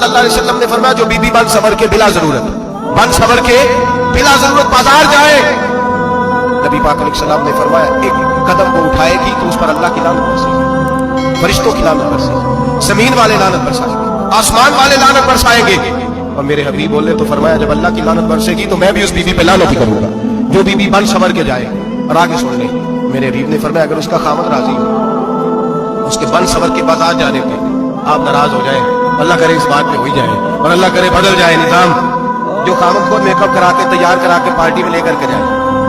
सल्लल्लाहु अलैहि वसल्लम ने फरमाया जो बीबी बन सवर के बिला जरूरत बाजार जाए, नबी पाक अलैहिस्सलाम ने फरमाया एक कदम वो उठाएगी तो उस पर अल्लाह की लानत बरसेगी, फरिश्तों की लानत बरसेगी, जमीन वाले लानत बरसाएंगे, आसमान वाले लानत बरसाएंगे। और मेरे हबीब बोले तो फरमाया जब अल्लाह की लानत बरसेगी तो मैं भी उस बीबी पे लानत ही करूंगा जो बीबी बन सवर के जाए। और आगे सुन ले, मेरे हबीब ने फरमाया अगर उसका खामद राजी हो, उसके बन सवर के बाजार जाने पे आप नाराज हो जाए, अल्लाह करे इस बात पे हो ही जाए और अल्लाह करे बदल जाए निजाम, जो खामद को मेकअप करा के तैयार करा के पार्टी में लेकर के जाए,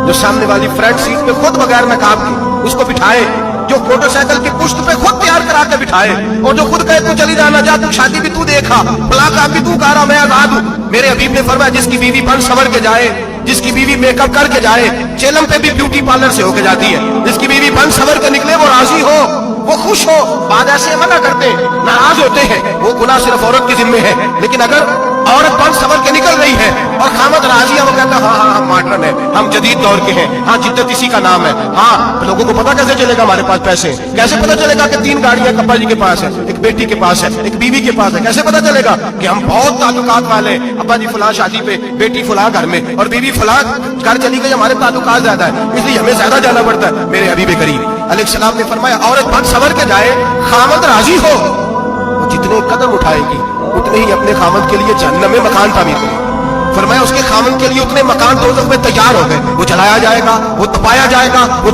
जो सामने वाली फ्रंट सीट पे खुद बगैर नकाब के उसको बिठाए, जो मोटरसाइकिल की पुश्त पे खुद तैयार करा के बिठाए, और जो खुद कहे तू चली जाना जा, तू शादी भी तू देखा, फला काम भी तू कर रहा, मैं आजाद हूं। मेरे हबीब ने फरमाया जिसकी बीवी बन सवर के जाए, जिसकी बीवी मेकअप करके जाए, चेलम पे भी ब्यूटी पार्लर से होके जाती है, जिसकी बीवी बन सवर के निकले वो राजी हो, वो खुश हो, बाद ऐसे मना करते नाराज होते हैं, वो गुनाह सिर्फ औरत के जिम्मे है। लेकिन अगर औरत बन सवर के निकल रही है और खामद राजी है, वो कहता है हाँ हम मॉडर्न है, हम जदीद दौर के हैं, हाँ जिद्दत इसी का नाम है, हाँ लोगों को पता कैसे चलेगा हमारे पास पैसे, कैसे पता चलेगा कि 3 गाड़ियां अब्बा जी के पास है, एक बेटी के पास है, एक बीवी के पास है, कैसे पता चलेगा कि हम बहुत ताल्लुकात वाले, अब्बा जी फलां शादी पे, बेटी फलां घर में और बीवी फलां घर चली गई, हमारे ताल्लुकात ज्यादा है इसलिए हमें ज्यादा जाना पड़ता है। मेरे हबीब करीम अलैहिस्सलाम ने फरमाया औरत बन सवर के जाए, खामद राजी हो, वो जितने कदम उठाएगी उतने ही अपने खामद के लिए जन्नत में मकान तामीर करेगी। फरमाया उसके खामद के लिए उतने मकान दोज़ख में तैयार हो गए, वो जलाया जाएगा, वो तपाया जाएगा, वो